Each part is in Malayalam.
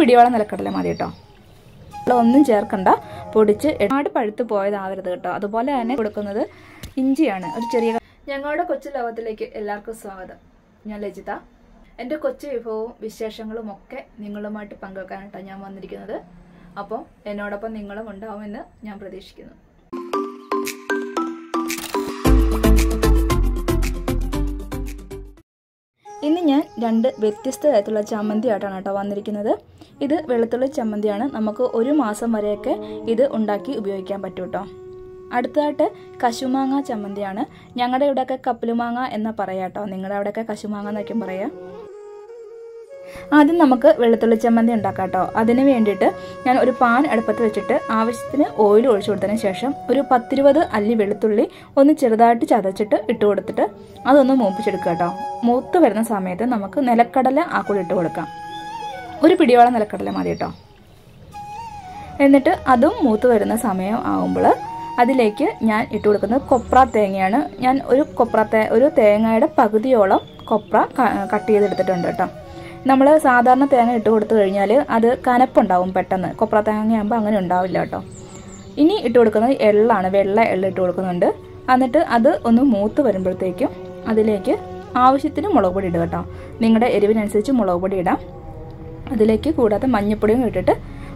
പിടിയോളം നിലക്കടല മതി കേട്ടോ. ഒന്നും ചേർക്കണ്ട, പൊടിച്ച് ഒരുപാട് പഴുത്ത് പോയതാവരുത് കേട്ടോ. അതുപോലെ തന്നെ കൊടുക്കുന്നത് ഇഞ്ചിയാണ്, ഒരു ചെറിയ. ഞങ്ങളുടെ കൊച്ചു ലോകത്തിലേക്ക് എല്ലാവർക്കും സ്വാഗതം. ഞാൻ ലജിത. എൻ്റെ കൊച്ചു വിഭവവും വിശേഷങ്ങളും ഒക്കെ നിങ്ങളുമായിട്ട് പങ്കുവെക്കാനായിട്ടാണ് ഞാൻ വന്നിരിക്കുന്നത്. അപ്പോൾ എന്നോടൊപ്പം നിങ്ങളും ഉണ്ടാവുമെന്ന് ഞാൻ പ്രതീക്ഷിക്കുന്നു. ഇന്ന് ഞാൻ 2 വ്യത്യസ്ത തരത്തിലുള്ള ചമ്മന്തി ആയിട്ടാണ് കേട്ടോ വന്നിരിക്കുന്നത്. ഇത് വെളുത്തുള്ളി ചമ്മന്തിയാണ്. നമുക്ക് 1 മാസം വരെയൊക്കെ ഇത് ഉണ്ടാക്കി ഉപയോഗിക്കാൻ പറ്റും കേട്ടോ. അടുത്തതായിട്ട് കശുമാങ്ങ ചമ്മന്തിയാണ്. ഞങ്ങളുടെ ഇവിടെയൊക്കെ കപ്പലുമാങ്ങ എന്നാ പറയാം കേട്ടോ. നിങ്ങളുടെ അവിടെയൊക്കെ കശുമാങ്ങ എന്നൊക്കെ പറയാം. ആദ്യം നമുക്ക് വെളുത്തുള്ളി ചമ്മന്തി ഉണ്ടാക്കാം കേട്ടോ. അതിന് വേണ്ടിയിട്ട് ഞാൻ ഒരു പാൻ അടുപ്പത്ത് വെച്ചിട്ട് ആവശ്യത്തിന് ഓയിൽ ഒഴിച്ചു കൊടുത്തതിന് ശേഷം ഒരു 10-20 അല്ലി വെളുത്തുള്ളി ഒന്ന് ചെറുതായിട്ട് ചതച്ചിട്ട് ഇട്ട് കൊടുത്തിട്ട് അതൊന്ന് മൂപ്പിച്ചെടുക്കുക കേട്ടോ. മൂത്ത് വരുന്ന സമയത്ത് നമുക്ക് നിലക്കടല ആ കൂടി ഇട്ട് കൊടുക്കാം. ഒരു പിടിയോളം നിലക്കടല മതി കേട്ടോ. എന്നിട്ട് അതും മൂത്ത് വരുന്ന സമയം ആകുമ്പോൾ അതിലേക്ക് ഞാൻ ഇട്ട് കൊടുക്കുന്നത് കൊപ്ര തേങ്ങയാണ്. ഞാൻ ഒരു തേങ്ങയുടെ പകുതിയോളം കൊപ്ര കട്ട് ചെയ്തെടുത്തിട്ടുണ്ട് കേട്ടോ. നമ്മൾ സാധാരണ തേങ്ങ ഇട്ട് കൊടുത്തു കഴിഞ്ഞാൽ അത് കനപ്പുണ്ടാവും പെട്ടെന്ന്. കൊപ്ര തേങ്ങയാകുമ്പോൾ അങ്ങനെ ഉണ്ടാവില്ല കേട്ടോ. ഇനി ഇട്ട് കൊടുക്കുന്നത് എള്ളാണ്. വെള്ള എള്ള ഇട്ട് കൊടുക്കുന്നുണ്ട്. എന്നിട്ട് അത് ഒന്ന് മൂത്ത് വരുമ്പോഴത്തേക്കും അതിലേക്ക് ആവശ്യത്തിന് മുളക് പൊടി ഇടുക കേട്ടോ. നിങ്ങളുടെ എരിവിനനുസരിച്ച് മുളക് പൊടി ഇടാം. അതിലേക്ക് കൂടാതെ മഞ്ഞൾപ്പൊടിയും ഇട്ടിട്ട്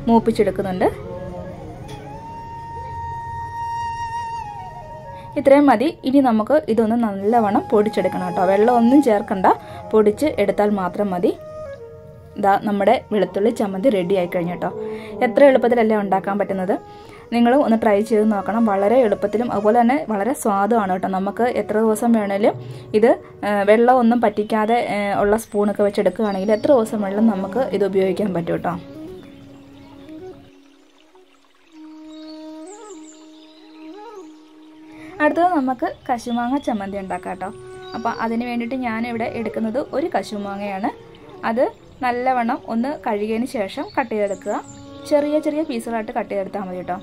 മൂപ്പിച്ചെടുക്കുന്നുണ്ട്. ഇത്രയും മതി. ഇനി നമുക്ക് ഇതൊന്ന് നല്ലവണ്ണം പൊടിച്ചെടുക്കണം കേട്ടോ. വെള്ളം ഒന്നും ചേർക്കണ്ട, പൊടിച്ച് എടുത്താൽ മാത്രം മതി. ഇതാ നമ്മുടെ വെളുത്തുള്ളി ചമ്മന്തി റെഡി ആയി കഴിഞ്ഞു കേട്ടോ. എത്ര എളുപ്പത്തിലല്ലേ ഉണ്ടാക്കാൻ പറ്റുന്നത്. നിങ്ങളും ഒന്ന് ട്രൈ ചെയ്ത് നോക്കണം. വളരെ എളുപ്പത്തിലും അതുപോലെ തന്നെ വളരെ സ്വാദുമാണ് കേട്ടോ. നമുക്ക് എത്ര ദിവസം വേണേലും ഇത് വെള്ളം ഒന്നും പറ്റിക്കാതെ ഉള്ള സ്പൂണൊക്കെ വെച്ചെടുക്കുകയാണെങ്കിൽ എത്ര ദിവസം വേണമെങ്കിലും നമുക്ക് ഇത് ഉപയോഗിക്കാൻ പറ്റും കേട്ടോ. അടുത്തത് നമുക്ക് കശുമാങ്ങ ചമ്മന്തി ഉണ്ടാക്കാം കേട്ടോ. അപ്പോൾ അതിന് വേണ്ടിയിട്ട് ഞാനിവിടെ എടുക്കുന്നത് ഒരു കശുമാങ്ങയാണ്. അത് നല്ലവണ്ണം ഒന്ന് കഴുകിയതിന് ശേഷം കട്ട് ചെയ്തെടുക്കുക. ചെറിയ ചെറിയ പീസുകളായിട്ട് കട്ട് ചെയ്തെടുത്താൽ മതി കേട്ടോ.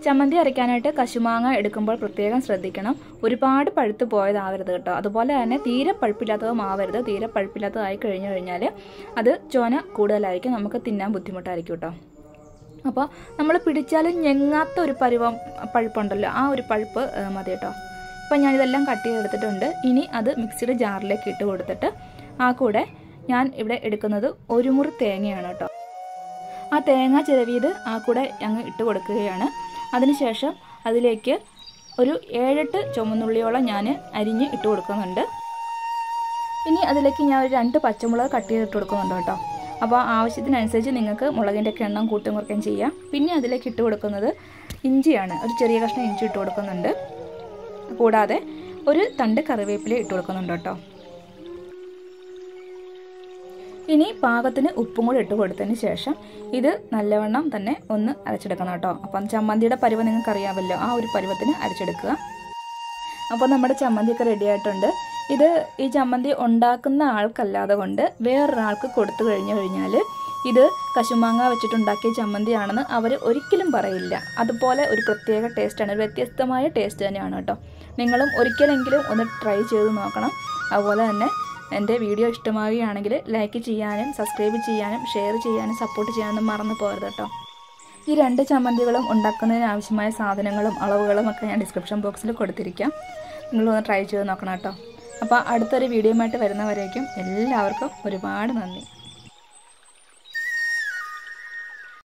ചമ്മന്തി അരയ്ക്കാനായിട്ട് കശുമാങ്ങ എടുക്കുമ്പോൾ പ്രത്യേകം ശ്രദ്ധിക്കണം. ഒരുപാട് പഴുത്ത് പോയതാവരുത് കേട്ടോ. അതുപോലെ തന്നെ തീരെ പഴുപ്പില്ലാത്തതും ആവരുത്. തീരെ പഴുപ്പില്ലാത്തതായി കഴിഞ്ഞാൽ അത് ചോന കൂടുതലായിരിക്കും, നമുക്ക് തിന്നാൻ ബുദ്ധിമുട്ടായിരിക്കും കേട്ടോ. അപ്പോൾ നമ്മൾ പിടിച്ചാലും ഞെങ്ങാത്ത ഒരു പഴുപ്പുണ്ടല്ലോ, ആ ഒരു പഴുപ്പ് മതി കേട്ടോ. അപ്പം ഞാനിതെല്ലാം കട്ട് ചെയ്തെടുത്തിട്ടുണ്ട്. ഇനി അത് മിക്സിയുടെ ജാറിലേക്ക് ഇട്ട് കൊടുത്തിട്ട് ആ കൂടെ ഞാൻ ഇവിടെ എടുക്കുന്നത് 1 മുറി തേങ്ങയാണ് കേട്ടോ. ആ തേങ്ങ ചിരവിയത് ആ കൂടെ അങ്ങ് ഇട്ട് കൊടുക്കുകയാണ്. അതിനുശേഷം അതിലേക്ക് ഒരു 7-8 ചുവന്നുള്ളിയോളം ഞാൻ അരിഞ്ഞ് ഇട്ട് കൊടുക്കുന്നുണ്ട്. ഇനി അതിലേക്ക് ഞാൻ ഒരു 2 പച്ചമുളക് കട്ട് ചെയ്തിട്ട് കൊടുക്കുന്നുണ്ട് കേട്ടോ. അപ്പോൾ ആവശ്യത്തിനനുസരിച്ച് നിങ്ങൾക്ക് മുളകിൻ്റെ ഒക്കെ എണ്ണം കൂട്ടും കുറയ്ക്കുകയും ചെയ്യാം. പിന്നെ അതിലേക്ക് ഇട്ട് കൊടുക്കുന്നത് ഇഞ്ചിയാണ്. ഒരു ചെറിയ കഷ്ണം ഇഞ്ചി ഇട്ട് കൊടുക്കുന്നുണ്ട്. കൂടാതെ ഒരു തണ്ട് കറിവേപ്പില ഇട്ട് കൊടുക്കുന്നുണ്ട് കേട്ടോ. ഇനി പാകത്തിന് ഉപ്പും കൂടി ഇട്ട് കൊടുത്തതിന് ശേഷം ഇത് നല്ലവണ്ണം തന്നെ ഒന്ന് അരച്ചെടുക്കണം കേട്ടോ. അപ്പം ചമ്മന്തിയുടെ പരുവം നിങ്ങൾക്ക് അറിയാമല്ലോ, ആ ഒരു പരുവത്തിന് അരച്ചെടുക്കുക. അപ്പോൾ നമ്മുടെ ചമ്മന്തിയൊക്കെ റെഡി ആയിട്ടുണ്ട്. ഈ ചമ്മന്തി ഉണ്ടാക്കുന്ന ആൾക്കല്ലാതെ കൊണ്ട് വേറൊരാൾക്ക് കൊടുത്തു കഴിഞ്ഞാൽ ഇത് കശുമാങ്ങ വെച്ചിട്ടുണ്ടാക്കിയ ചമ്മന്തിയാണെന്ന് അവർ ഒരിക്കലും പറയില്ല. അതുപോലെ ഒരു പ്രത്യേക ടേസ്റ്റാണ്, ഒരു വ്യത്യസ്തമായ ടേസ്റ്റ് തന്നെയാണ് കേട്ടോ. നിങ്ങളും ഒരിക്കലെങ്കിലും ഒന്ന് ട്രൈ ചെയ്ത് നോക്കണം. അതുപോലെ തന്നെ എൻ്റെ വീഡിയോ ഇഷ്ടമാവുകയാണെങ്കിൽ ലൈക്ക് ചെയ്യാനും സബ്സ്ക്രൈബ് ചെയ്യാനും ഷെയർ ചെയ്യാനും സപ്പോർട്ട് ചെയ്യാനും മറന്നു പോകരുത് കേട്ടോ. ഈ 2 ചമ്മന്തികളും ഉണ്ടാക്കുന്നതിന് ആവശ്യമായ സാധനങ്ങളും അളവുകളും ഒക്കെ ഞാൻ ഡിസ്ക്രിപ്ഷൻ ബോക്സിൽ കൊടുത്തിരിക്കാം. നിങ്ങളൊന്ന് ട്രൈ ചെയ്ത് നോക്കണം കേട്ടോ. അപ്പോൾ അടുത്തൊരു വീഡിയോയുമായിട്ട് വരുന്നവരേക്കും എല്ലാവർക്കും ഒരുപാട് നന്ദി.